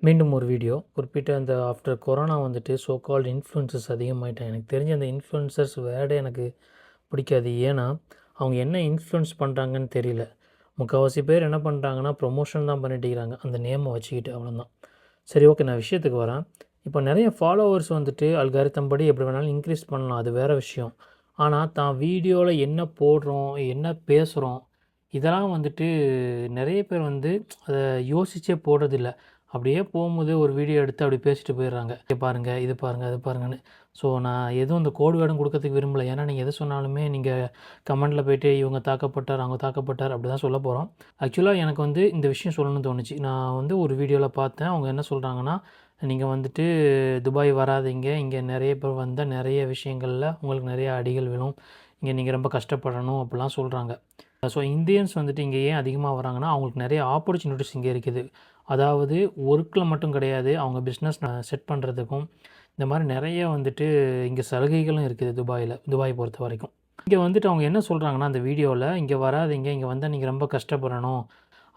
மீண்டும் ஒரு வீடியோ குறிப்பிட்ட அந்த ஆஃப்டர் கொரோனா வந்துட்டு ஸோ கால்டு இன்ஃப்ளூயன்சர்ஸ் அதிகமாகிட்டாங்க. எனக்கு தெரிஞ்ச அந்த இன்ஃப்ளூயன்சர்ஸ் வேர்டே எனக்கு பிடிக்காது. ஏன்னா அவங்க என்ன இன்ஃப்ளூயன்ஸ் பண்ணுறாங்கன்னு தெரியல. முக்கால்வாசி பேர் என்ன பண்ணுறாங்கன்னா ப்ரொமோஷன் தான் பண்ணிட்டு இருக்கிறாங்க அந்த நேமை வச்சுக்கிட்டு, அவ்வளோதான். சரி, ஓகே, நான் விஷயத்துக்கு வரேன். இப்போ நிறைய ஃபாலோவர்ஸ் வந்துட்டு அல்காரிதம் படி எப்படி வேணாலும் இன்க்ரீஸ் பண்ணலாம், அது வேறு விஷயம். ஆனால் தான் வீடியோவில் என்ன போடுறோம், என்ன பேசுகிறோம், இதெல்லாம் வந்துட்டு நிறைய பேர் வந்து அதை யோசிச்சே போடுறதில்ல. அப்படியே போகும்போது ஒரு வீடியோ எடுத்து அப்படி பேசிட்டு போயிடுறாங்க. இங்கே பாருங்கள், இது பாருங்கள், அது பாருங்கன்னு. ஸோ நான் எதுவும் இந்த கோடு வேர்டும் கொடுக்கறதுக்கு விரும்பலை. ஏன்னா நீங்கள் எது சொன்னாலுமே நீங்கள் கமெண்ட்டில் போய்ட்டு இவங்க தாக்கப்பட்டார், அவங்க தாக்கப்பட்டார் அப்படி தான் சொல்ல போகிறோம். ஆக்சுவலாக எனக்கு வந்து இந்த விஷயம் சொல்லணும்னு தோணுச்சு. நான் வந்து ஒரு வீடியோவில் பார்த்தேன். அவங்க என்ன சொல்கிறாங்கன்னா, நீங்கள் வந்துட்டு துபாய் வராதீங்க, இங்கே நிறைய பேர் வந்தால் நிறைய விஷயங்களில் உங்களுக்கு நிறைய அடிகள் விழும், இங்கே நீங்கள் ரொம்ப கஷ்டப்படணும் அப்படிலாம் சொல்கிறாங்க. ஸோ இந்தியன்ஸ் வந்துட்டு இங்கே ஏன் அதிகமாக வராங்கன்னா, அவங்களுக்கு நிறைய ஆப்பர்ச்சுனிட்டிஸ் இங்கே இருக்குது. அதாவது ஒர்க்கில் மட்டும் கிடையாது, அவங்க பிஸ்னஸ் செட் பண்ணுறதுக்கும் இந்த மாதிரி நிறைய வந்துட்டு இங்கே சலுகைகளும் இருக்குது துபாய் பொறுத்த வரைக்கும். இங்கே வந்துட்டு அவங்க என்ன சொல்கிறாங்கன்னா அந்த வீடியோவில், இங்கே வராதீங்க, இங்கே வந்தால் நீங்கள் ரொம்ப கஷ்டப்படணும்,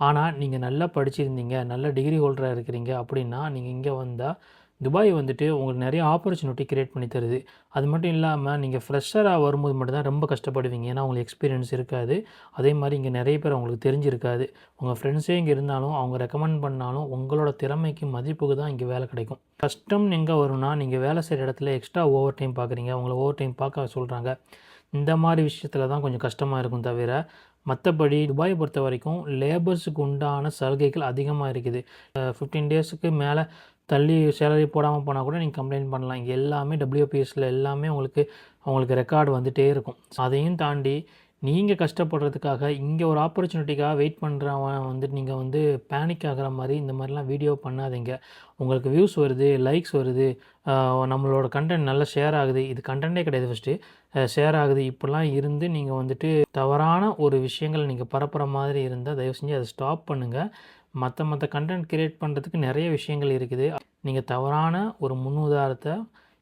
ஆனால் நீங்கள் நல்லா படிச்சிருந்தீங்க, நல்ல டிகிரி ஹோல்டராக இருக்கிறீங்க அப்படின்னா நீங்கள் இங்கே வந்தால் துபாய் வந்துட்டு உங்களுக்கு நிறைய ஆப்பர்ச்சுனிட்டி க்ரியேட் பண்ணி தருது. அது மட்டும் இல்லாமல் நீங்கள் ஃப்ரெஷராக வரும்போது மட்டும்தான் ரொம்ப கஷ்டப்படுவீங்க. ஏன்னா உங்களுக்கு எக்ஸ்பீரியன்ஸ் இருக்காது. அதே மாதிரி இங்கே நிறைய பேர் அவங்களுக்கு தெரிஞ்சிருக்காது. உங்கள் ஃப்ரெண்ட்ஸே இங்கே இருந்தாலும் அவங்க ரெக்கமெண்ட் பண்ணாலும் உங்களோட திறமைக்கு மதிப்புக்கு தான் இங்கே வேலை கிடைக்கும். கஷ்டம் எங்கே வரும்னா, நீங்கள் வேலை செய்கிற இடத்துல எக்ஸ்ட்ரா ஓவர் டைம் பார்க்குறீங்க, உங்களை ஓவர் டைம் பார்க்க சொல்கிறாங்க. இந்த மாதிரி விஷயத்தில் தான் கொஞ்சம் கஷ்டமாக இருக்கும். தவிர மற்றபடி துபாயை பொறுத்த வரைக்கும் லேபர்ஸுக்கு உண்டான சலுகைகள் அதிகமாக இருக்குது. 15 டேஸுக்கு மேலே தள்ளி சேலரி போடாமல் போனால் கூட நீங்கள் கம்ப்ளைண்ட் பண்ணலாம். இங்கே எல்லாமே WPSல எல்லாமே அவங்களுக்கு ரெக்கார்டு வந்துகிட்டே இருக்கும். அதையும் தாண்டி நீங்கள் கஷ்டப்படுறதுக்காக இங்கே ஒரு ஆப்பர்ச்சுனிட்டிக்காக வெயிட் பண்ணுறவன் வந்துட்டு நீங்கள் வந்து பேனிக் ஆகிற மாதிரி இந்த மாதிரிலாம் வீடியோ பண்ணாதீங்க. உங்களுக்கு வியூஸ் வருது, லைக்ஸ் வருது, நம்மளோட கண்டென்ட் நல்லா ஷேர் ஆகுது, இது கண்டென்ட்டே கிடையாது ஃபஸ்ட்டு, ஷேர் ஆகுது, இப்படிலாம் இருந்து நீங்கள் வந்துட்டு தவறான ஒரு விஷயங்கள் நீங்கள் பரப்புகிற மாதிரி இருந்தால் தயவு செஞ்சு அதை ஸ்டாப் பண்ணுங்கள். மற்ற கண்டென்ட் கிரியேட் பண்ணுறதுக்கு நிறைய விஷயங்கள் இருக்குது. நீங்கள் தவறான ஒரு முன்னுதாரணத்தை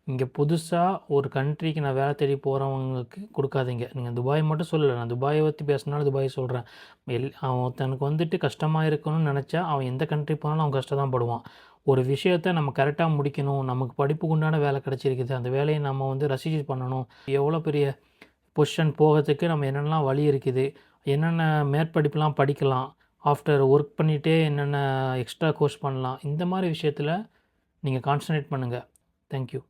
இங்கே புதுசாக ஒரு கண்ட்ரிக்கு நான் வேலை தேடி போகிறவங்களுக்கு கொடுக்காதீங்க. நீங்கள் துபாய் மட்டும் சொல்லலை, நான் துபாயை பற்றி பேசினாலும் துபாய் சொல்கிறேன். அவன் தனக்கு வந்துட்டு கஷ்டமாக இருக்கணும்னு நினச்சா அவன் எந்த கண்ட்ரி போனாலும் அவன் கஷ்டம் தான் படுவான். ஒரு விஷயத்த நம்ம கரெக்டாக முடிக்கணும், நமக்கு படிப்புக்கு உண்டான வேலை கிடச்சிருக்குது, அந்த வேலையை நம்ம வந்து ரசிச்சு பண்ணணும், எவ்வளோ பெரிய பொசிஷன் போகிறதுக்கு நம்ம என்னென்னலாம் வழி இருக்குது, என்னென்ன மேற்படிப்புலாம் படிக்கலாம், ஆஃப்டர் ஒர்க் பண்ணிகிட்டே என்னென்ன எக்ஸ்ட்ரா கோர்ஸ் பண்ணலாம், இந்த மாதிரி விஷயத்தில் நீங்கள் கான்சன்ட்ரேட் பண்ணுங்கள். தேங்க்யூ.